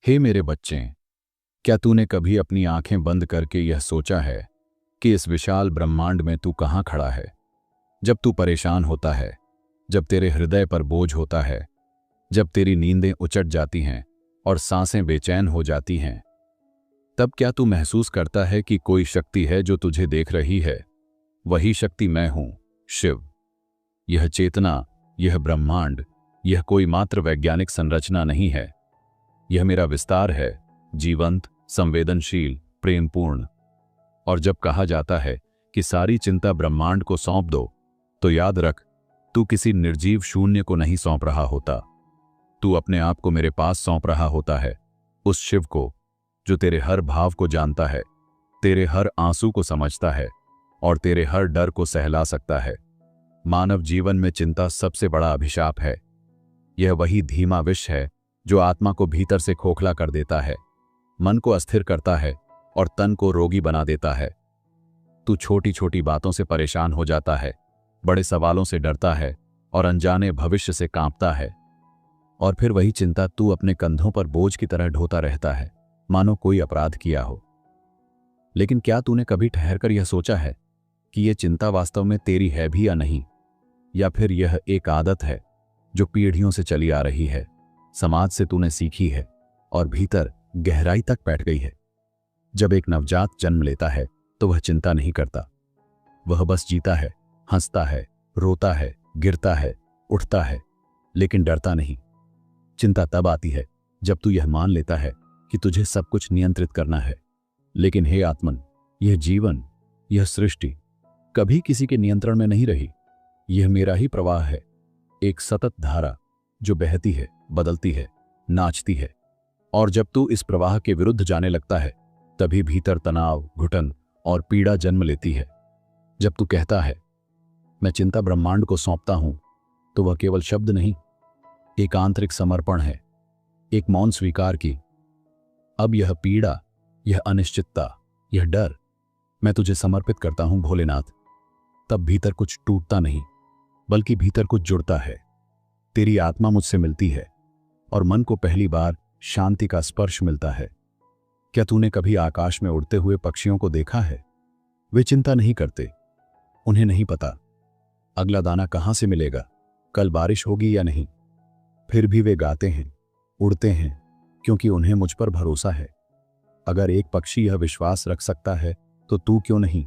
हे मेरे बच्चे, क्या तूने कभी अपनी आंखें बंद करके यह सोचा है कि इस विशाल ब्रह्मांड में तू कहाँ खड़ा है? जब तू परेशान होता है, जब तेरे हृदय पर बोझ होता है, जब तेरी नींदें उचट जाती हैं और सांसें बेचैन हो जाती हैं, तब क्या तू महसूस करता है कि कोई शक्ति है जो तुझे देख रही है? वही शक्ति मैं हूं, शिव। यह चेतना, यह ब्रह्मांड, यह कोई मात्र वैज्ञानिक संरचना नहीं है। यह मेरा विस्तार है, जीवंत, संवेदनशील, प्रेमपूर्ण। और जब कहा जाता है कि सारी चिंता ब्रह्मांड को सौंप दो, तो याद रख, तू किसी निर्जीव शून्य को नहीं सौंप रहा होता। तू अपने आप को मेरे पास सौंप रहा होता है, उस शिव को जो तेरे हर भाव को जानता है, तेरे हर आंसू को समझता है और तेरे हर डर को सहला सकता है। मानव जीवन में चिंता सबसे बड़ा अभिशाप है। यह वही धीमा विष है जो आत्मा को भीतर से खोखला कर देता है, मन को अस्थिर करता है और तन को रोगी बना देता है। तू छोटी छोटी बातों से परेशान हो जाता है, बड़े सवालों से डरता है और अनजाने भविष्य से कांपता है। और फिर वही चिंता तू अपने कंधों पर बोझ की तरह ढोता रहता है, मानो कोई अपराध किया हो। लेकिन क्या तूने कभी ठहरकर यह सोचा है कि यह चिंता वास्तव में तेरी है भी या नहीं? या फिर यह एक आदत है जो पीढ़ियों से चली आ रही है, समाज से तूने सीखी है और भीतर गहराई तक बैठ गई है? जब एक नवजात जन्म लेता है तो वह चिंता नहीं करता। वह बस जीता है, हंसता है, रोता है, गिरता है, उठता है, लेकिन डरता नहीं। चिंता तब आती है जब तू यह मान लेता है कि तुझे सब कुछ नियंत्रित करना है। लेकिन हे आत्मन, यह जीवन, यह सृष्टि कभी किसी के नियंत्रण में नहीं रही। यह मेरा ही प्रवाह है, एक सतत धारा जो बहती है, बदलती है, नाचती है। और जब तू इस प्रवाह के विरुद्ध जाने लगता है, तभी भीतर तनाव, घुटन और पीड़ा जन्म लेती है। जब तू कहता है, मैं चिंता ब्रह्मांड को सौंपता हूं, तो वह केवल शब्द नहीं, एक आंतरिक समर्पण है, एक मौन स्वीकार की अब यह पीड़ा, यह अनिश्चितता, यह डर मैं तुझे समर्पित करता हूं भोलेनाथ। तब भीतर कुछ टूटता नहीं, बल्कि भीतर कुछ जुड़ता है। तेरी आत्मा मुझसे मिलती है और मन को पहली बार शांति का स्पर्श मिलता है। क्या तूने कभी आकाश में उड़ते हुए पक्षियों को देखा है? वे चिंता नहीं करते। उन्हें नहीं पता अगला दाना कहां से मिलेगा, कल बारिश होगी या नहीं। फिर भी वे गाते हैं, उड़ते हैं, क्योंकि उन्हें मुझ पर भरोसा है। अगर एक पक्षी यह विश्वास रख सकता है, तो तू क्यों नहीं?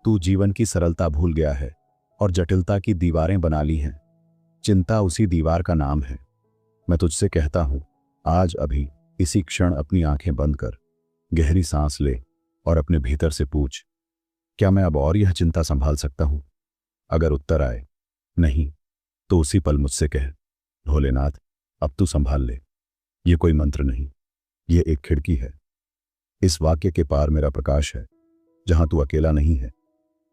तू जीवन की सरलता भूल गया है और जटिलता की दीवारें बना ली हैं। चिंता उसी दीवार का नाम है। मैं तुझसे कहता हूं, आज अभी इसी क्षण अपनी आंखें बंद कर, गहरी सांस ले और अपने भीतर से पूछ, क्या मैं अब और यह चिंता संभाल सकता हूं? अगर उत्तर आए नहीं, तो उसी पल मुझसे कह, भोलेनाथ, अब तू संभाल ले। यह कोई मंत्र नहीं, यह एक खिड़की है। इस वाक्य के पार मेरा प्रकाश है, जहां तू अकेला नहीं है,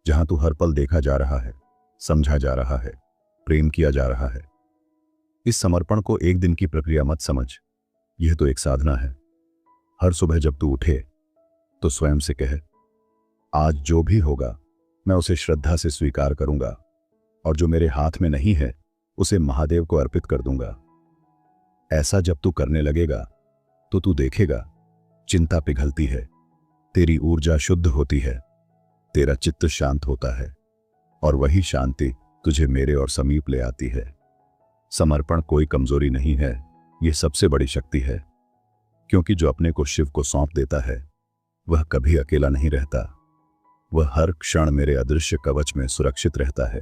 जहां तू हर पल देखा जा रहा है, समझा जा रहा है, प्रेम किया जा रहा है। इस समर्पण को एक दिन की प्रक्रिया मत समझ, यह तो एक साधना है। हर सुबह जब तू उठे तो स्वयं से कहे, आज जो भी होगा मैं उसे श्रद्धा से स्वीकार करूंगा, और जो मेरे हाथ में नहीं है उसे महादेव को अर्पित कर दूंगा। ऐसा जब तू करने लगेगा तो तू देखेगा, चिंता पिघलती है, तेरी ऊर्जा शुद्ध होती है, तेरा चित्त शांत होता है, और वही शांति तुझे मेरे और समीप ले आती है। समर्पण कोई कमजोरी नहीं है, यह सबसे बड़ी शक्ति है। क्योंकि जो अपने को शिव को सौंप देता है, वह कभी अकेला नहीं रहता। वह हर क्षण मेरे अदृश्य कवच में सुरक्षित रहता है,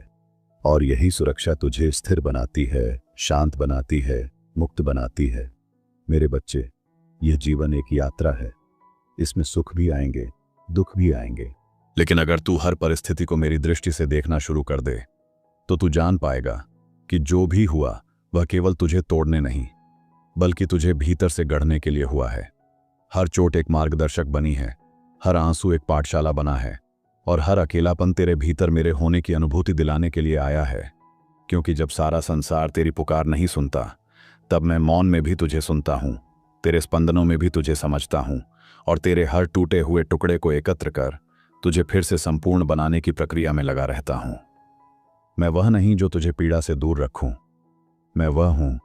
और यही सुरक्षा तुझे स्थिर बनाती है, शांत बनाती है, मुक्त बनाती है। मेरे बच्चे, यह जीवन एक यात्रा है। इसमें सुख भी आएंगे, दुख भी आएंगे, लेकिन अगर तू हर परिस्थिति को मेरी दृष्टि से देखना शुरू कर दे, तो तू जान पाएगा कि जो भी हुआ वह केवल तुझे तोड़ने नहीं, बल्कि तुझे भीतर से गढ़ने के लिए हुआ है। हर चोट एक मार्गदर्शक बनी है, हर आंसू एक पाठशाला बना है, और हर अकेलापन तेरे भीतर मेरे होने की अनुभूति दिलाने के लिए आया है। क्योंकि जब सारा संसार तेरी पुकार नहीं सुनता, तब मैं मौन में भी तुझे सुनता हूं, तेरे स्पंदनों में भी तुझे समझता हूं, और तेरे हर टूटे हुए टुकड़े को एकत्र कर तुझे फिर से संपूर्ण बनाने की प्रक्रिया में लगा रहता हूं। मैं वह नहीं जो तुझे पीड़ा से दूर रखूं, मैं वह हूं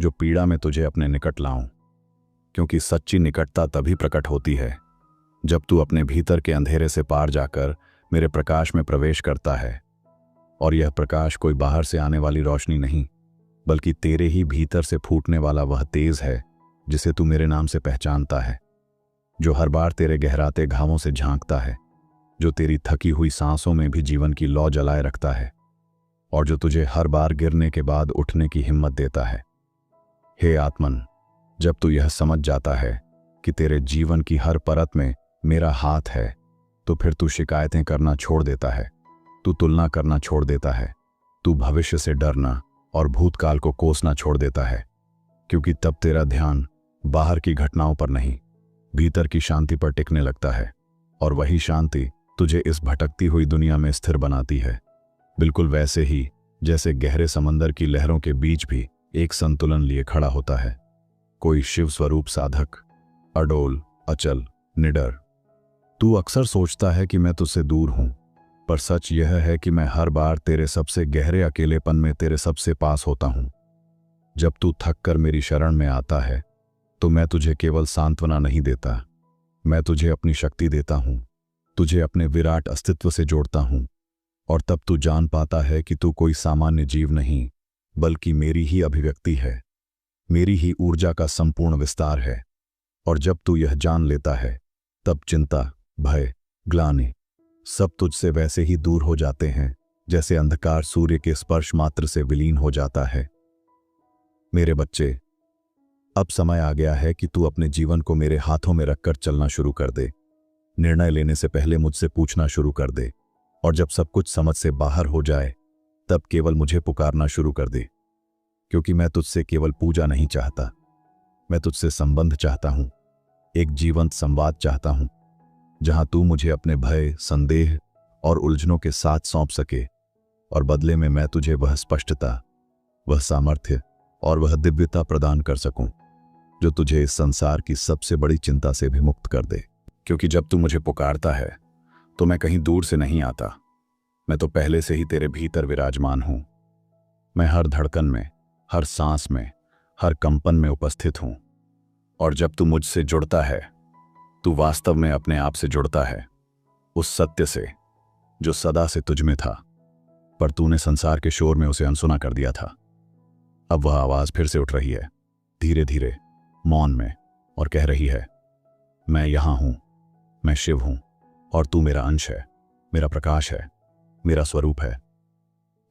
जो पीड़ा में तुझे अपने निकट लाऊं। क्योंकि सच्ची निकटता तभी प्रकट होती है जब तू अपने भीतर के अंधेरे से पार जाकर मेरे प्रकाश में प्रवेश करता है। और यह प्रकाश कोई बाहर से आने वाली रोशनी नहीं, बल्कि तेरे ही भीतर से फूटने वाला वह तेज है जिसे तू मेरे नाम से पहचानता है, जो हर बार तेरे गहराते घावों से झांकता है, जो तेरी थकी हुई सांसों में भी जीवन की लौ जलाए रखता है, और जो तुझे हर बार गिरने के बाद उठने की हिम्मत देता है। हे आत्मन, जब तू यह समझ जाता है कि तेरे जीवन की हर परत में मेरा हाथ है, तो फिर तू शिकायतें करना छोड़ देता है, तू तुलना करना छोड़ देता है, तू भविष्य से डरना और भूतकाल को कोसना छोड़ देता है, क्योंकि तब तेरा ध्यान बाहर की घटनाओं पर नहीं, भीतर की शांति पर टिकने लगता है। और वही शांति तुझे इस भटकती हुई दुनिया में स्थिर बनाती है, बिल्कुल वैसे ही जैसे गहरे समंदर की लहरों के बीच भी एक संतुलन लिए खड़ा होता है कोई शिव स्वरूप साधक, अडोल, अचल, निडर। तू अक्सर सोचता है कि मैं तुझसे दूर हूं, पर सच यह है कि मैं हर बार तेरे सबसे गहरे अकेलेपन में तेरे सबसे पास होता हूं। जब तू थक कर मेरी शरण में आता है, तो मैं तुझे केवल सांत्वना नहीं देता, मैं तुझे अपनी शक्ति देता हूं, तुझे अपने विराट अस्तित्व से जोड़ता हूं। और तब तू जान पाता है कि तू कोई सामान्य जीव नहीं, बल्कि मेरी ही अभिव्यक्ति है, मेरी ही ऊर्जा का संपूर्ण विस्तार है। और जब तू यह जान लेता है, तब चिंता, भय, ग्लानि सब तुझसे वैसे ही दूर हो जाते हैं जैसे अंधकार सूर्य के स्पर्श मात्र से विलीन हो जाता है। मेरे बच्चे, अब समय आ गया है कि तू अपने जीवन को मेरे हाथों में रखकर चलना शुरू कर दे। निर्णय लेने से पहले मुझसे पूछना शुरू कर दे, और जब सब कुछ समझ से बाहर हो जाए, तब केवल मुझे पुकारना शुरू कर दे, क्योंकि मैं तुझसे केवल पूजा नहीं चाहता, मैं तुझसे संबंध चाहता हूं, एक जीवंत संवाद चाहता हूं, जहां तू मुझे अपने भय, संदेह और उलझनों के साथ सौंप सके, और बदले में मैं तुझे वह स्पष्टता, वह सामर्थ्य और वह दिव्यता प्रदान कर सकूं जो तुझे इस संसार की सबसे बड़ी चिंता से भी मुक्त कर दे। क्योंकि जब तू मुझे पुकारता है, तो मैं कहीं दूर से नहीं आता, मैं तो पहले से ही तेरे भीतर विराजमान हूं। मैं हर धड़कन में, हर सांस में, हर कंपन में उपस्थित हूं। और जब तू मुझसे जुड़ता है, तू वास्तव में अपने आप से जुड़ता है, उस सत्य से जो सदा से तुझ में था, पर तूने संसार के शोर में उसे अनसुना कर दिया था। अब वह आवाज फिर से उठ रही है, धीरे धीरे, मौन में, और कह रही है, मैं यहां हूं, मैं शिव हूं, और तू मेरा अंश है, मेरा प्रकाश है, मेरा स्वरूप है।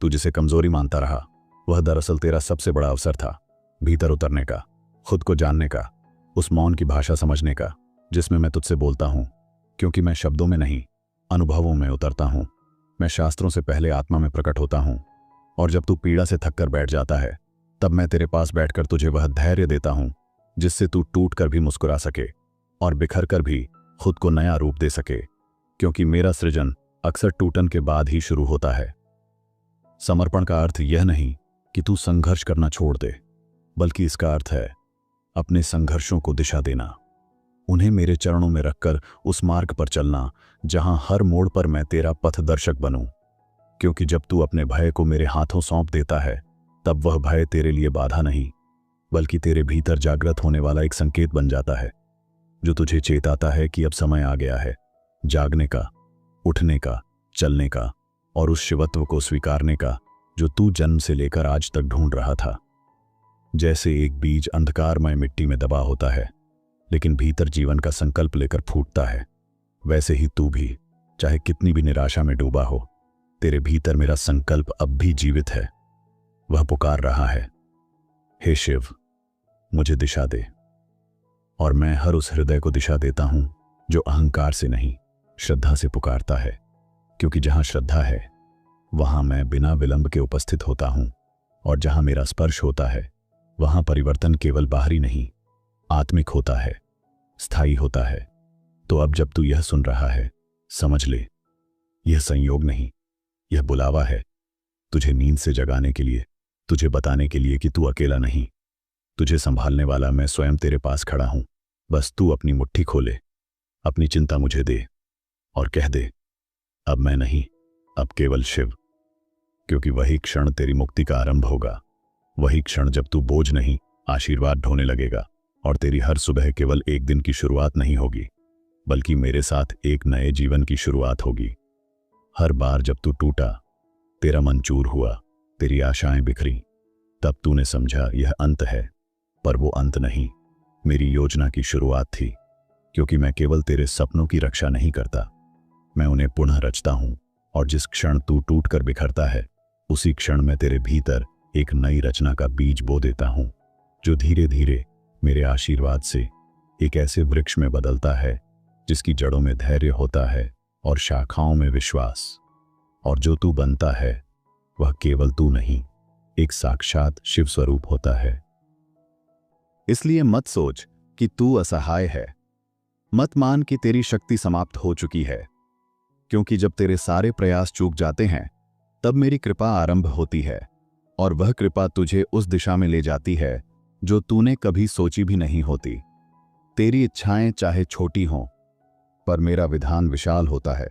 तू जिसे कमजोरी मानता रहा, वह दरअसल तेरा सबसे बड़ा अवसर था, भीतर उतरने का, खुद को जानने का, उस मौन की भाषा समझने का जिसमें मैं तुझसे बोलता हूं, क्योंकि मैं शब्दों में नहीं, अनुभवों में उतरता हूं। मैं शास्त्रों से पहले आत्मा में प्रकट होता हूं। और जब तू पीड़ा से थक कर बैठ जाता है, तब मैं तेरे पास बैठकर तुझे वह धैर्य देता हूं जिससे तू टूट कर भी मुस्कुरा सके और बिखर कर भी खुद को नया रूप दे सके, क्योंकि मेरा सृजन अक्सर टूटन के बाद ही शुरू होता है। समर्पण का अर्थ यह नहीं कि तू संघर्ष करना छोड़ दे, बल्कि इसका अर्थ है अपने संघर्षों को दिशा देना, उन्हें मेरे चरणों में रखकर उस मार्ग पर चलना जहां हर मोड़ पर मैं तेरा पथदर्शक बनूं। क्योंकि जब तू अपने भय को मेरे हाथों सौंप देता है, तब वह भय तेरे लिए बाधा नहीं, बल्कि तेरे भीतर जागृत होने वाला एक संकेत बन जाता है, जो तुझे चेताता है कि अब समय आ गया है जागने का, उठने का, चलने का, और उस शिवत्व को स्वीकारने का जो तू जन्म से लेकर आज तक ढूंढ रहा था। जैसे एक बीज अंधकारमय मिट्टी में दबा होता है, लेकिन भीतर जीवन का संकल्प लेकर फूटता है, वैसे ही तू भी, चाहे कितनी भी निराशा में डूबा हो, तेरे भीतर मेरा संकल्प अब भी जीवित है। वह पुकार रहा है, हे शिव, मुझे दिशा दे। और मैं हर उस हृदय को दिशा देता हूं जो अहंकार से नहीं, श्रद्धा से पुकारता है, क्योंकि जहां श्रद्धा है, वहां मैं बिना विलंब के उपस्थित होता हूं, और जहां मेरा स्पर्श होता है, वहां परिवर्तन केवल बाहरी नहीं, आत्मिक होता है, स्थायी होता है। तो अब जब तू यह सुन रहा है, समझ ले, यह संयोग नहीं, यह बुलावा है, तुझे नींद से जगाने के लिए, तुझे बताने के लिए कि तू अकेला नहीं, तुझे संभालने वाला मैं स्वयं तेरे पास खड़ा हूं। बस तू अपनी मुट्ठी खोले, अपनी चिंता मुझे दे, और कह दे, अब मैं नहीं, अब केवल शिव। क्योंकि वही क्षण तेरी मुक्ति का आरंभ होगा, वही क्षण जब तू बोझ नहीं, आशीर्वाद ढोने लगेगा। और तेरी हर सुबह केवल एक दिन की शुरुआत नहीं होगी, बल्कि मेरे साथ एक नए जीवन की शुरुआत होगी। हर बार जब तू टूटा, तेरा मन चूर हुआ, तेरी आशाएं बिखरी, तब तूने समझा यह अंत है। पर वो अंत नहीं, मेरी योजना की शुरुआत थी। क्योंकि मैं केवल तेरे सपनों की रक्षा नहीं करता, मैं उन्हें पुनः रचता हूं। और जिस क्षण तू टूट कर बिखरता है, उसी क्षण मैं तेरे भीतर एक नई रचना का बीज बो देता हूं, जो धीरे धीरे मेरे आशीर्वाद से एक ऐसे वृक्ष में बदलता है जिसकी जड़ों में धैर्य होता है और शाखाओं में विश्वास। और जो तू बनता है वह केवल तू नहीं, एक साक्षात शिव स्वरूप होता है। इसलिए मत सोच कि तू असहाय है, मत मान कि तेरी शक्ति समाप्त हो चुकी है, क्योंकि जब तेरे सारे प्रयास चूक जाते हैं, तब मेरी कृपा आरंभ होती है। और वह कृपा तुझे उस दिशा में ले जाती है जो तूने कभी सोची भी नहीं होती। तेरी इच्छाएं चाहे छोटी हों, पर मेरा विधान विशाल होता है।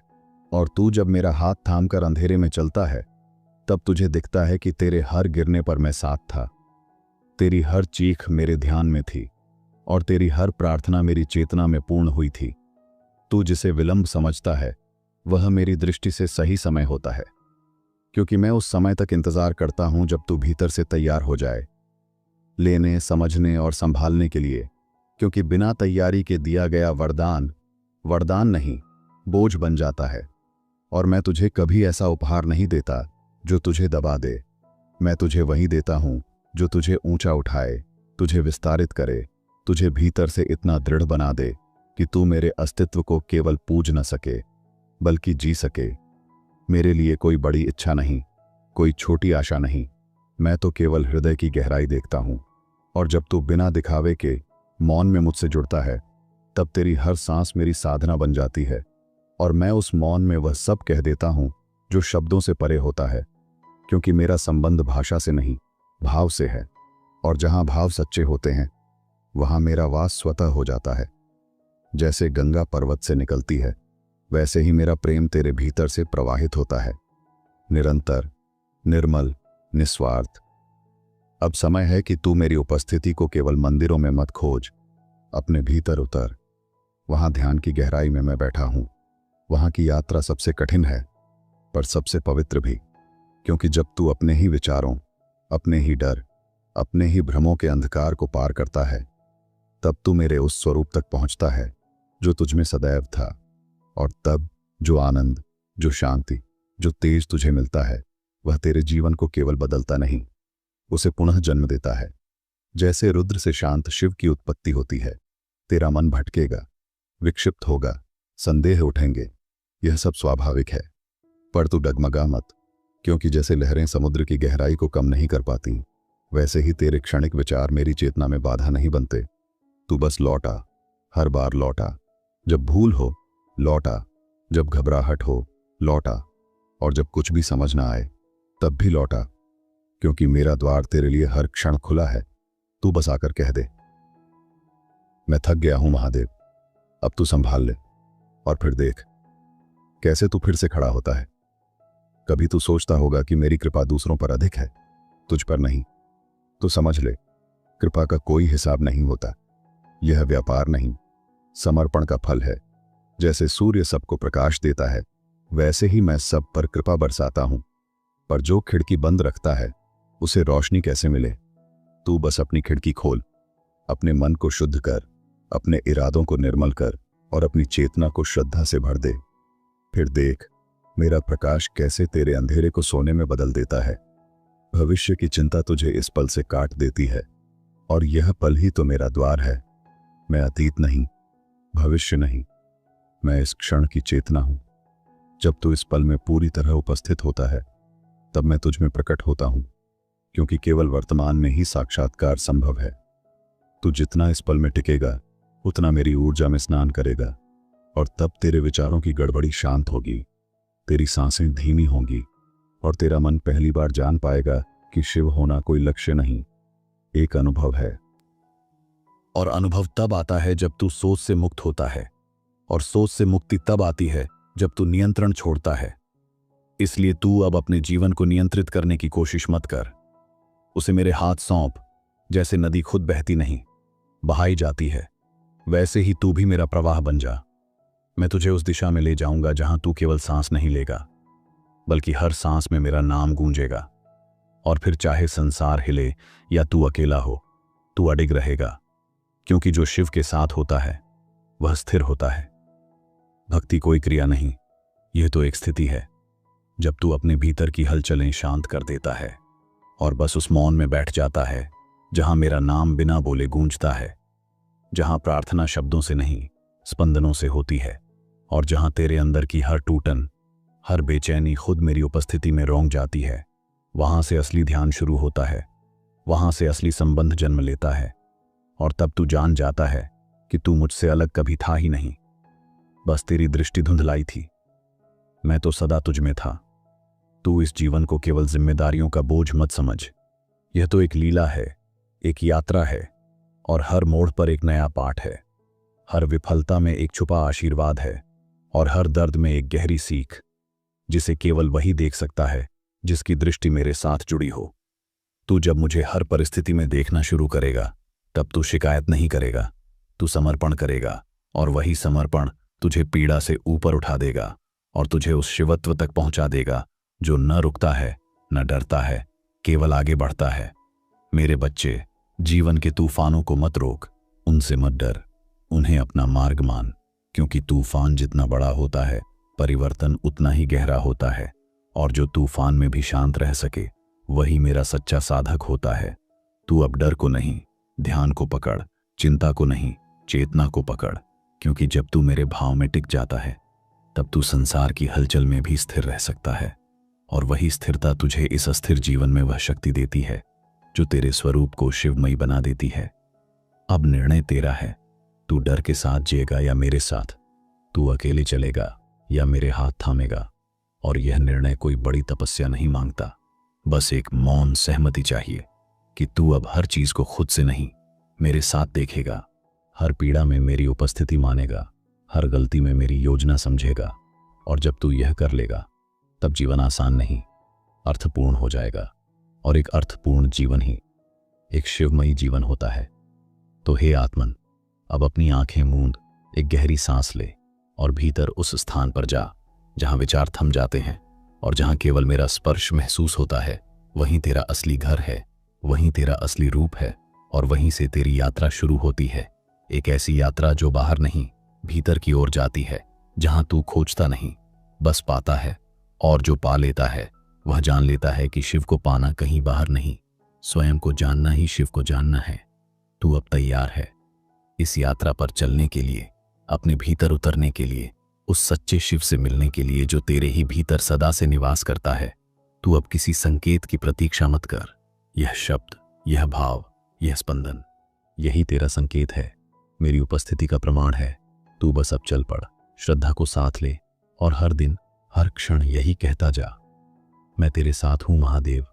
और तू जब मेरा हाथ थामकर अंधेरे में चलता है, तब तुझे दिखता है कि तेरे हर गिरने पर मैं साथ था। तेरी हर चीख मेरे ध्यान में थी और तेरी हर प्रार्थना मेरी चेतना में पूर्ण हुई थी। तू जिसे विलंब समझता है, वह मेरी दृष्टि से सही समय होता है, क्योंकि मैं उस समय तक इंतजार करता हूं जब तू भीतर से तैयार हो जाए, लेने, समझने और संभालने के लिए। क्योंकि बिना तैयारी के दिया गया वरदान वरदान नहीं, बोझ बन जाता है। और मैं तुझे कभी ऐसा उपहार नहीं देता जो तुझे दबा दे। मैं तुझे वही देता हूं जो तुझे ऊंचा उठाए, तुझे विस्तारित करे, तुझे भीतर से इतना दृढ़ बना दे कि तू मेरे अस्तित्व को केवल पूज न सके, बल्कि जी सके। मेरे लिए कोई बड़ी इच्छा नहीं, कोई छोटी आशा नहीं, मैं तो केवल हृदय की गहराई देखता हूं। और जब तू बिना दिखावे के मौन में मुझसे जुड़ता है, तब तेरी हर सांस मेरी साधना बन जाती है। और मैं उस मौन में वह सब कह देता हूं जो शब्दों से परे होता है, क्योंकि मेरा संबंध भाषा से नहीं, भाव से है। और जहां भाव सच्चे होते हैं, वहां मेरा वास स्वतः हो जाता है। जैसे गंगा पर्वत से निकलती है, वैसे ही मेरा प्रेम तेरे भीतर से प्रवाहित होता है, निरंतर, निर्मल, निस्वार्थ। अब समय है कि तू मेरी उपस्थिति को केवल मंदिरों में मत खोज, अपने भीतर उतर। वहां ध्यान की गहराई में मैं बैठा हूं। वहां की यात्रा सबसे कठिन है, पर सबसे पवित्र भी। क्योंकि जब तू अपने ही विचारों, अपने ही डर, अपने ही भ्रमों के अंधकार को पार करता है, तब तू मेरे उस स्वरूप तक पहुंचता है जो तुझमें सदैव था। और तब जो आनंद, जो शांति, जो तेज तुझे मिलता है, वह तेरे जीवन को केवल बदलता नहीं, उसे पुनः जन्म देता है। जैसे रुद्र से शांत शिव की उत्पत्ति होती है। तेरा मन भटकेगा, विक्षिप्त होगा, संदेह उठेंगे, यह सब स्वाभाविक है। पर तू डगमगा मत, क्योंकि जैसे लहरें समुद्र की गहराई को कम नहीं कर पाती, वैसे ही तेरे क्षणिक विचार मेरी चेतना में बाधा नहीं बनते। तू बस लौटा, हर बार लौटा। जब भूल हो, लौटा। जब घबराहट हो, लौटा। और जब कुछ भी समझ ना आए, तब भी लौटा। क्योंकि मेरा द्वार तेरे लिए हर क्षण खुला है। तू बस आकर कह दे, मैं थक गया हूं महादेव, अब तू संभाल ले। और फिर देख कैसे तू फिर से खड़ा होता है। कभी तू सोचता होगा कि मेरी कृपा दूसरों पर अधिक है, तुझ पर नहीं। तो समझ ले, कृपा का कोई हिसाब नहीं होता। यह व्यापार नहीं, समर्पण का फल है। जैसे सूर्य सबको प्रकाश देता है, वैसे ही मैं सब पर कृपा बरसाता हूं। पर जो खिड़की बंद रखता है, उसे रोशनी कैसे मिले। तू बस अपनी खिड़की खोल, अपने मन को शुद्ध कर, अपने इरादों को निर्मल कर और अपनी चेतना को श्रद्धा से भर दे। फिर देख मेरा प्रकाश कैसे तेरे अंधेरे को सोने में बदल देता है। भविष्य की चिंता तुझे इस पल से काट देती है, और यह पल ही तो मेरा द्वार है। मैं अतीत नहीं, भविष्य नहीं, मैं इस क्षण की चेतना हूं। जब तू इस पल में पूरी तरह उपस्थित होता है, तब मैं तुझ में प्रकट होता हूं, क्योंकि केवल वर्तमान में ही साक्षात्कार संभव है। तू जितना इस पल में टिकेगा, उतना मेरी ऊर्जा में स्नान करेगा, और तब तेरे विचारों की गड़बड़ी शांत होगी, तेरी सांसें धीमी होंगी, और तेरा मन पहली बार जान पाएगा कि शिव होना कोई लक्ष्य नहीं, एक अनुभव है। और अनुभव तब आता है जब तू सोच से मुक्त होता है, और सोच से मुक्ति तब आती है जब तू नियंत्रण छोड़ता है। इसलिए तू अब अपने जीवन को नियंत्रित करने की कोशिश मत कर। उसे मेरे हाथ सौंप, जैसे नदी खुद बहती नहीं, बहाई जाती है, वैसे ही तू भी मेरा प्रवाह बन जा। मैं तुझे उस दिशा में ले जाऊंगा जहां तू केवल सांस नहीं लेगा, बल्कि हर सांस में मेरा नाम गूंजेगा। और फिर चाहे संसार हिले या तू अकेला हो, तू अडिग रहेगा, क्योंकि जो शिव के साथ होता है वह स्थिर होता है। भक्ति कोई क्रिया नहीं, यह तो एक स्थिति है। जब तू अपने भीतर की हलचलें शांत कर देता है और बस उस मौन में बैठ जाता है जहां मेरा नाम बिना बोले गूंजता है, जहां प्रार्थना शब्दों से नहीं स्पंदनों से होती है, और जहां तेरे अंदर की हर टूटन, हर बेचैनी खुद मेरी उपस्थिति में रौंग जाती है, वहां से असली ध्यान शुरू होता है, वहां से असली संबंध जन्म लेता है। और तब तू जान जाता है कि तू मुझसे अलग कभी था ही नहीं, बस तेरी दृष्टि धुंधलाई थी। मैं तो सदा तुझ में था। तू इस जीवन को केवल जिम्मेदारियों का बोझ मत समझ। यह तो एक लीला है, एक यात्रा है, और हर मोड़ पर एक नया पाठ है। हर विफलता में एक छुपा आशीर्वाद है, और हर दर्द में एक गहरी सीख, जिसे केवल वही देख सकता है जिसकी दृष्टि मेरे साथ जुड़ी हो। तू जब मुझे हर परिस्थिति में देखना शुरू करेगा, तब तू शिकायत नहीं करेगा, तू समर्पण करेगा, और वही समर्पण तुझे पीड़ा से ऊपर उठा देगा और तुझे उस शिवत्व तक पहुंचा देगा जो न रुकता है, न डरता है, केवल आगे बढ़ता है। मेरे बच्चे, जीवन के तूफानों को मत रोक, उनसे मत डर, उन्हें अपना मार्ग मान, क्योंकि तूफान जितना बड़ा होता है, परिवर्तन उतना ही गहरा होता है। और जो तूफान में भी शांत रह सके, वही मेरा सच्चा साधक होता है। तू अब डर को नहीं, ध्यान को पकड़, चिंता को नहीं, चेतना को पकड़, क्योंकि जब तू मेरे भाव में टिक जाता है, तब तू संसार की हलचल में भी स्थिर रह सकता है। और वही स्थिरता तुझे इस अस्थिर जीवन में वह शक्ति देती है जो तेरे स्वरूप को शिवमयी बना देती है। अब निर्णय तेरा है, तू डर के साथ जिएगा या मेरे साथ, तू अकेले चलेगा या मेरे हाथ थामेगा। और यह निर्णय कोई बड़ी तपस्या नहीं मांगता, बस एक मौन सहमति चाहिए कि तू अब हर चीज को खुद से नहीं, मेरे साथ देखेगा, हर पीड़ा में मेरी उपस्थिति मानेगा, हर गलती में मेरी योजना समझेगा। और जब तू यह कर लेगा, तब जीवन आसान नहीं, अर्थपूर्ण हो जाएगा। और एक अर्थपूर्ण जीवन ही एक शिवमयी जीवन होता है। तो हे आत्मन, अब अपनी आंखें मूंद, एक गहरी सांस ले और भीतर उस स्थान पर जा जहां विचार थम जाते हैं और जहां केवल मेरा स्पर्श महसूस होता है। वहीं तेरा असली घर है, वहीं तेरा असली रूप है, और वहीं से तेरी यात्रा शुरू होती है। एक ऐसी यात्रा जो बाहर नहीं, भीतर की ओर जाती है, जहां तू खोजता नहीं, बस पाता है। और जो पा लेता है, वह जान लेता है कि शिव को पाना कहीं बाहर नहीं, स्वयं को जानना ही शिव को जानना है। तू अब तैयार है इस यात्रा पर चलने के लिए, अपने भीतर उतरने के लिए, उस सच्चे शिव से मिलने के लिए जो तेरे ही भीतर सदा से निवास करता है। तू अब किसी संकेत की प्रतीक्षा मत कर। यह शब्द, यह भाव, यह स्पंदन, यही तेरा संकेत है, मेरी उपस्थिति का प्रमाण है। तू बस अब चल पड़, श्रद्धा को साथ ले और हर दिन, हर क्षण यही कहता जा, मैं तेरे साथ हूं महादेव।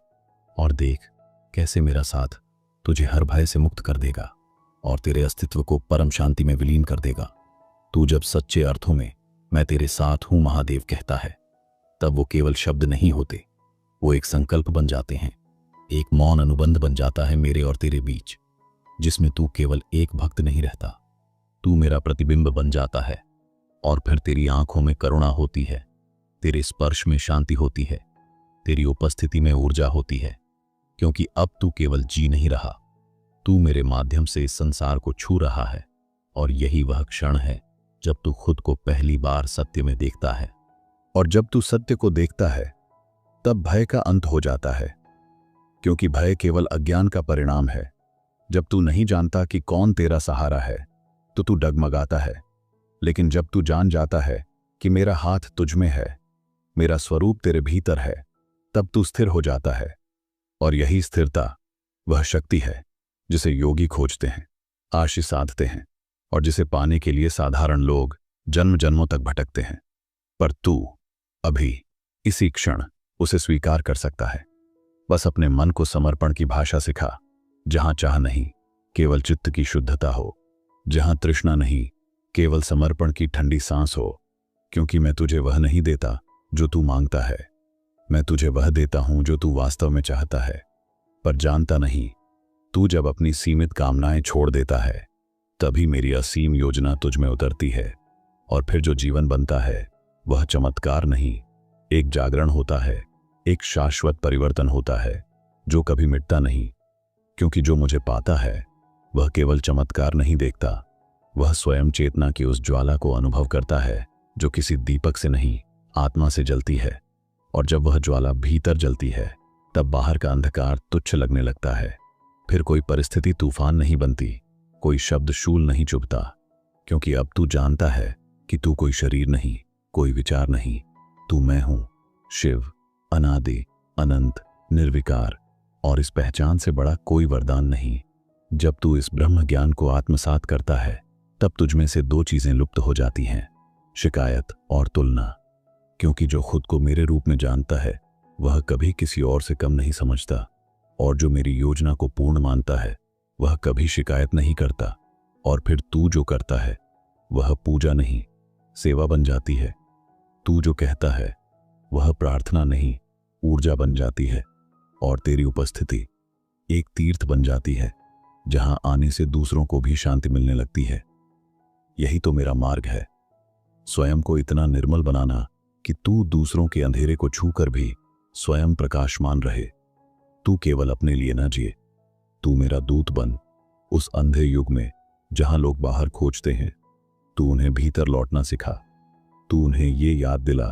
और देख कैसे मेरा साथ तुझे हर भय से मुक्त कर देगा और तेरे अस्तित्व को परम शांति में विलीन कर देगा। तू जब सच्चे अर्थों में मैं तेरे साथ हूं महादेव कहता है, तब वो केवल शब्द नहीं होते, वो एक संकल्प बन जाते हैं, एक मौन अनुबंध बन जाता है मेरे और तेरे बीच, जिसमें तू केवल एक भक्त नहीं रहता, तू मेरा प्रतिबिंब बन जाता है। और फिर तेरी आंखों में करुणा होती है, तेरे स्पर्श में शांति होती है, तेरी उपस्थिति में ऊर्जा होती है, क्योंकि अब तू केवल जी नहीं रहा, तू मेरे माध्यम से इस संसार को छू रहा है। और यही वह क्षण है जब तू खुद को पहली बार सत्य में देखता है। और जब तू सत्य को देखता है, तब भय का अंत हो जाता है, क्योंकि भय केवल अज्ञान का परिणाम है। जब तू नहीं जानता कि कौन तेरा सहारा है, तो तू डगमगाता है। लेकिन जब तू जान जाता है कि मेरा हाथ तुझ में है, मेरा स्वरूप तेरे भीतर है, तब तू स्थिर हो जाता है। और यही स्थिरता वह शक्ति है जिसे योगी खोजते हैं, आशीष साधते हैं, और जिसे पाने के लिए साधारण लोग जन्म जन्मों तक भटकते हैं। पर तू अभी इसी क्षण उसे स्वीकार कर सकता है। बस अपने मन को समर्पण की भाषा सिखा, जहां चाह नहीं, केवल चित्त की शुद्धता हो, जहां तृष्णा नहीं, केवल समर्पण की ठंडी सांस हो। क्योंकि मैं तुझे वह नहीं देता जो तू मांगता है, मैं तुझे वह देता हूं जो तू वास्तव में चाहता है। पर जानता नहीं, तू जब अपनी सीमित कामनाएं छोड़ देता है, तभी मेरी असीम योजना तुझ में उतरती है। और फिर जो जीवन बनता है वह चमत्कार नहीं, एक जागरण होता है, एक शाश्वत परिवर्तन होता है जो कभी मिटता नहीं। क्योंकि जो मुझे पाता है वह केवल चमत्कार नहीं देखता, वह स्वयं चेतना की उस ज्वाला को अनुभव करता है जो किसी दीपक से नहीं, आत्मा से जलती है। और जब वह ज्वाला भीतर जलती है तब बाहर का अंधकार तुच्छ लगने लगता है। फिर कोई परिस्थिति तूफान नहीं बनती, कोई शब्द शूल नहीं चुभता, क्योंकि अब तू जानता है कि तू कोई शरीर नहीं, कोई विचार नहीं, तू मैं हूं, शिव, अनादि, अनंत, निर्विकार। और इस पहचान से बड़ा कोई वरदान नहीं। जब तू इस ब्रह्म ज्ञान को आत्मसात करता है तब तुझमें से दो चीजें लुप्त हो जाती हैं, शिकायत और तुलना। क्योंकि जो खुद को मेरे रूप में जानता है वह कभी किसी और से कम नहीं समझता, और जो मेरी योजना को पूर्ण मानता है वह कभी शिकायत नहीं करता। और फिर तू जो करता है वह पूजा नहीं, सेवा बन जाती है। तू जो कहता है वह प्रार्थना नहीं, ऊर्जा बन जाती है। और तेरी उपस्थिति एक तीर्थ बन जाती है जहां आने से दूसरों को भी शांति मिलने लगती है। यही तो मेरा मार्ग है, स्वयं को इतना निर्मल बनाना कि तू दूसरों के अंधेरे को छूकर भी स्वयं प्रकाशमान रहे। तू केवल अपने लिए न जिए, तू मेरा दूत बन। उस अंधे युग में जहां लोग बाहर खोजते हैं, तू उन्हें भीतर लौटना सिखा। तू उन्हें ये याद दिला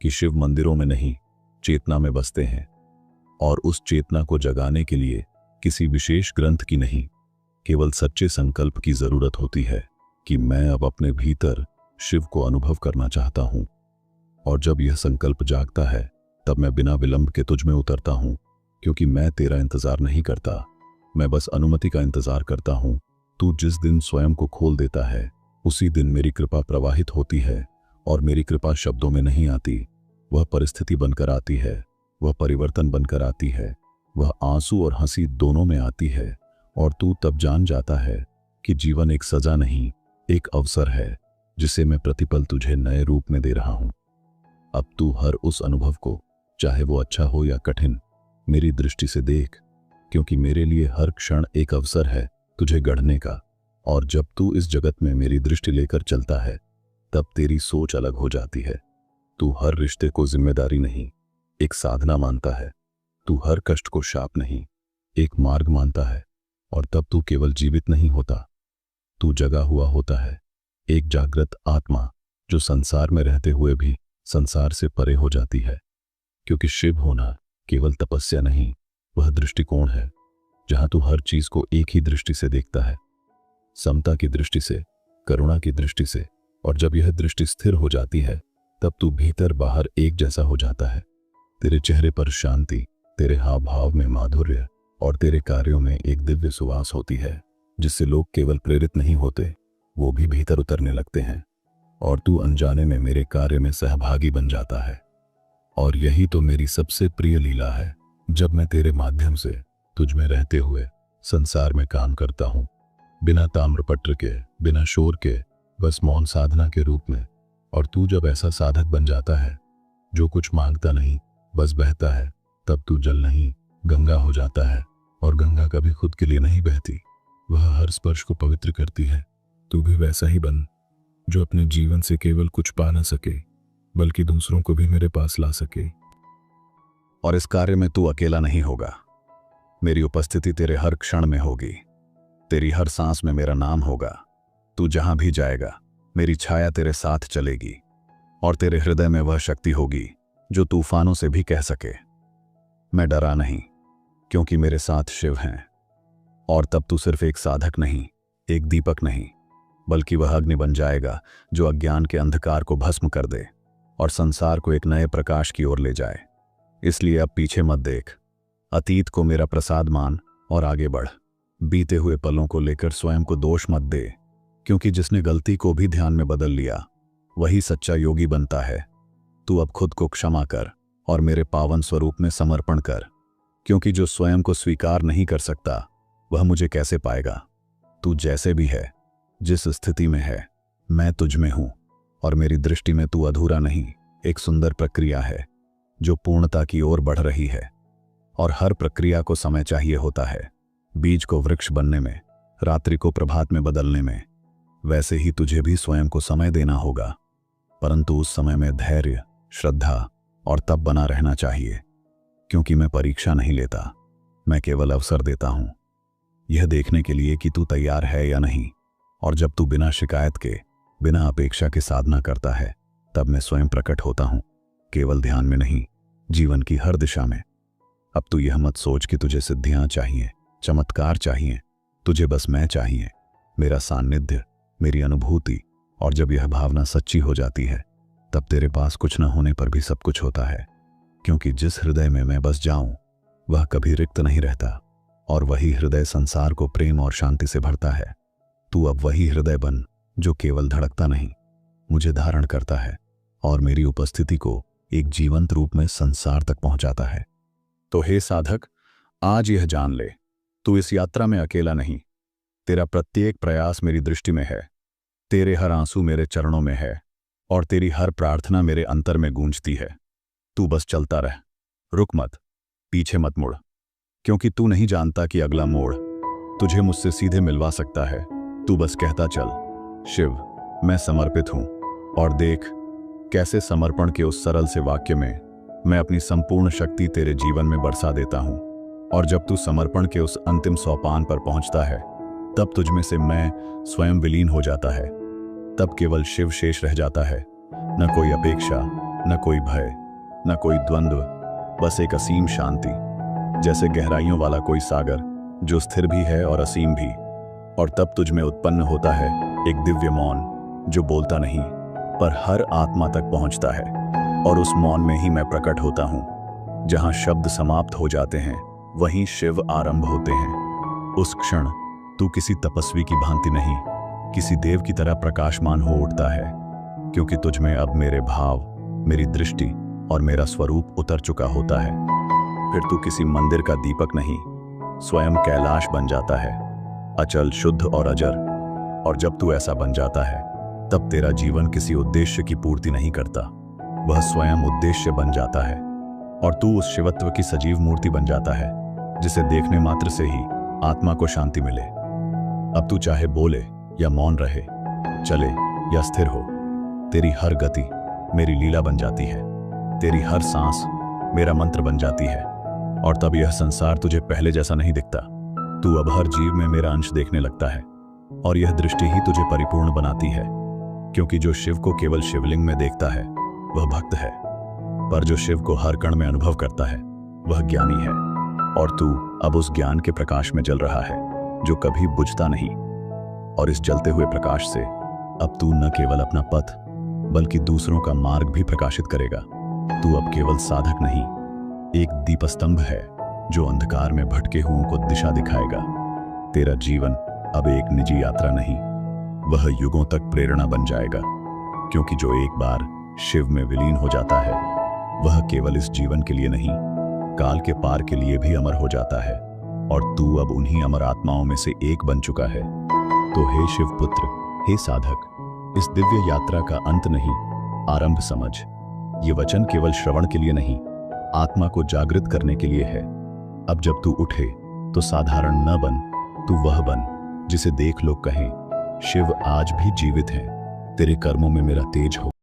कि शिव मंदिरों में नहीं, चेतना में बसते हैं। और उस चेतना को जगाने के लिए किसी विशेष ग्रंथ की नहीं, केवल सच्चे संकल्प की जरूरत होती है कि मैं अब अपने भीतर शिव को अनुभव करना चाहता हूं। और जब यह संकल्प जागता है तब मैं बिना विलंब के तुझ में उतरता हूं, क्योंकि मैं तेरा इंतजार नहीं करता, मैं बस अनुमति का इंतजार करता हूं। तू जिस दिन स्वयं को खोल देता है उसी दिन मेरी कृपा प्रवाहित होती है। और मेरी कृपा शब्दों में नहीं आती, वह परिस्थिति बनकर आती है, वह परिवर्तन बनकर आती है, वह आंसू और हंसी दोनों में आती है। और तू तब जान जाता है कि जीवन एक सजा नहीं, एक अवसर है जिसे मैं प्रतिपल तुझे नए रूप में दे रहा हूं। अब तू हर उस अनुभव को, चाहे वो अच्छा हो या कठिन, मेरी दृष्टि से देख, क्योंकि मेरे लिए हर क्षण एक अवसर है तुझे गढ़ने का। और जब तू इस जगत में मेरी दृष्टि लेकर चलता है तब तेरी सोच अलग हो जाती है। तू हर रिश्ते को जिम्मेदारी नहीं, एक साधना मानता है। तू हर कष्ट को शाप नहीं, एक मार्ग मानता है। और तब तू केवल जीवित नहीं होता, तू जगा हुआ होता है, एक जागृत आत्मा जो संसार में रहते हुए भी संसार से परे हो जाती है। क्योंकि शिव होना केवल तपस्या नहीं, वह दृष्टिकोण है जहां तू हर चीज को एक ही दृष्टि से देखता है, समता की दृष्टि से, करुणा की दृष्टि से। और जब यह दृष्टि स्थिर हो जाती है तब तू भीतर बाहर एक जैसा हो जाता है। तेरे चेहरे पर शांति, तेरे हाव भाव में माधुर्य और तेरे कार्यों में एक दिव्य सुवास होती है, जिससे लोग केवल प्रेरित नहीं होते, वो भी भीतर उतरने लगते हैं। और तू अनजाने में मेरे कार्य में सहभागी बन जाता है। और यही तो मेरी सबसे प्रिय लीला है, जब मैं तेरे माध्यम से तुझ में रहते हुए संसार में काम करता हूं, बिना ताम्रपत्र के, बिना शोर के, बस मौन साधना के रूप में। और तू जब ऐसा साधक बन जाता है जो कुछ मांगता नहीं, बस बहता है, तब तू जल नहीं, गंगा हो जाता है। और गंगा कभी खुद के लिए नहीं बहती, वह हर स्पर्श को पवित्र करती है। तू भी वैसा ही बन, जो अपने जीवन से केवल कुछ पा न सके, बल्कि दूसरों को भी मेरे पास ला सके। और इस कार्य में तू अकेला नहीं होगा, मेरी उपस्थिति तेरे हर क्षण में होगी, तेरी हर सांस में मेरा नाम होगा। तू जहां भी जाएगा मेरी छाया तेरे साथ चलेगी। और तेरे हृदय में वह शक्ति होगी जो तूफानों से भी कह सके, मैं डरा नहीं, क्योंकि मेरे साथ शिव हैं। और तब तू सिर्फ एक साधक नहीं, एक दीपक नहीं, बल्कि वह अग्नि बन जाएगा जो अज्ञान के अंधकार को भस्म कर दे और संसार को एक नए प्रकाश की ओर ले जाए। इसलिए अब पीछे मत देख, अतीत को मेरा प्रसाद मान और आगे बढ़। बीते हुए पलों को लेकर स्वयं को दोष मत दे, क्योंकि जिसने गलती को भी ध्यान में बदल लिया वही सच्चा योगी बनता है। तू अब खुद को क्षमा कर और मेरे पावन स्वरूप में समर्पण कर, क्योंकि जो स्वयं को स्वीकार नहीं कर सकता वह मुझे कैसे पाएगा। तू जैसे भी है, जिस स्थिति में है, मैं तुझ में हूं। और मेरी दृष्टि में तू अधूरा नहीं, एक सुंदर प्रक्रिया है जो पूर्णता की ओर बढ़ रही है। और हर प्रक्रिया को समय चाहिए होता है, बीज को वृक्ष बनने में, रात्रि को प्रभात में बदलने में, वैसे ही तुझे भी स्वयं को समय देना होगा, परंतु उस समय में धैर्य, श्रद्धा और तप बना रहना चाहिए। क्योंकि मैं परीक्षा नहीं लेता, मैं केवल अवसर देता हूं, यह देखने के लिए कि तू तैयार है या नहीं। और जब तू बिना शिकायत के, बिना अपेक्षा के साधना करता है, तब मैं स्वयं प्रकट होता हूं, केवल ध्यान में नहीं, जीवन की हर दिशा में। अब तू यह मत सोच कि तुझे सिद्धियां चाहिए, चमत्कार चाहिए। तुझे बस मैं चाहिए, मेरा सान्निध्य, मेरी अनुभूति। और जब यह भावना सच्ची हो जाती है, तब तेरे पास कुछ न होने पर भी सब कुछ होता है। क्योंकि जिस हृदय में मैं बस जाऊं, वह कभी रिक्त नहीं रहता, और वही हृदय संसार को प्रेम और शांति से भरता है। तू अब वही हृदय बन जो केवल धड़कता नहीं, मुझे धारण करता है और मेरी उपस्थिति को एक जीवंत रूप में संसार तक पहुंचाता है। तो हे साधक, आज यह जान ले, तू इस यात्रा में अकेला नहीं। तेरा प्रत्येक प्रयास मेरी दृष्टि में है, तेरे हर आंसू मेरे चरणों में है, और तेरी हर प्रार्थना मेरे अंतर में गूंजती है। तू बस चलता रह, रुक मत, पीछे मत मुड़, क्योंकि तू नहीं जानता कि अगला मोड़ तुझे मुझसे सीधे मिलवा सकता है। तू बस कहता चल, शिव, मैं समर्पित हूं, और देख कैसे समर्पण के उस सरल से वाक्य में मैं अपनी संपूर्ण शक्ति तेरे जीवन में बरसा देता हूं। और जब तू समर्पण के उस अंतिम सोपान पर पहुंचता है, तब तुझ में से मैं स्वयं विलीन हो जाता है। तब केवल शिव शेष रह जाता है, न कोई अपेक्षा, न कोई भय, न कोई द्वंद्व, बस एक असीम शांति, जैसे गहराइयों वाला कोई सागर जो स्थिर भी है और असीम भी। और तब तुझ में उत्पन्न होता है एक दिव्य मौन जो बोलता नहीं, पर हर आत्मा तक पहुंचता है। और उस मौन में ही मैं प्रकट होता हूं। जहां शब्द समाप्त हो जाते हैं, वहीं शिव आरंभ होते हैं। उस क्षण तू किसी तपस्वी की भांति नहीं, किसी देव की तरह प्रकाशमान हो उठता है, क्योंकि तुझ में अब मेरे भाव, मेरी दृष्टि और मेरा स्वरूप उतर चुका होता है। फिर तू किसी मंदिर का दीपक नहीं, स्वयं कैलाश बन जाता है, अचल, शुद्ध और अजर। और जब तू ऐसा बन जाता है, तब तेरा जीवन किसी उद्देश्य की पूर्ति नहीं करता, वह स्वयं उद्देश्य बन जाता है। और तू उस शिवत्व की सजीव मूर्ति बन जाता है, जिसे देखने मात्र से ही आत्मा को शांति मिले। अब तू चाहे बोले या मौन रहे, चले या स्थिर हो, तेरी हर गति मेरी लीला बन जाती है, तेरी हर सांस मेरा मंत्र बन जाती है। और तब यह संसार तुझे पहले जैसा नहीं दिखता, तू अब हर जीव में मेरा अंश देखने लगता है। और यह दृष्टि ही तुझे परिपूर्ण बनाती है, क्योंकि जो शिव को केवल शिवलिंग में देखता है वह भक्त है, पर जो शिव को हर कण में अनुभव करता है वह ज्ञानी है। और तू अब उस ज्ञान के प्रकाश में जल रहा है जो कभी बुझता नहीं। और इस जलते हुए प्रकाश से अब तू न केवल अपना पथ बल्कि दूसरों का मार्ग भी प्रकाशित करेगा। तू अब केवल साधक नहीं, एक दीपस्तंभ है जो अंधकार में भटके हुओं को दिशा दिखाएगा। तेरा जीवन अब एक निजी यात्रा नहीं, वह युगों तक प्रेरणा बन जाएगा। क्योंकि जो एक बार शिव में विलीन हो जाता है, वह केवल इस जीवन के लिए नहीं, काल के पार के लिए भी अमर हो जाता है। और तू अब उन्हीं अमर आत्माओं में से एक बन चुका है। तो हे शिवपुत्र, हे साधक, इस दिव्य यात्रा का अंत नहीं, आरंभ समझ। ये वचन केवल श्रवण के लिए नहीं, आत्मा को जागृत करने के लिए है। अब जब तू उठे तो साधारण न बन, तू वह बन जिसे देख लोग कहें, शिव आज भी जीवित है, तेरे कर्मों में मेरा तेज हो।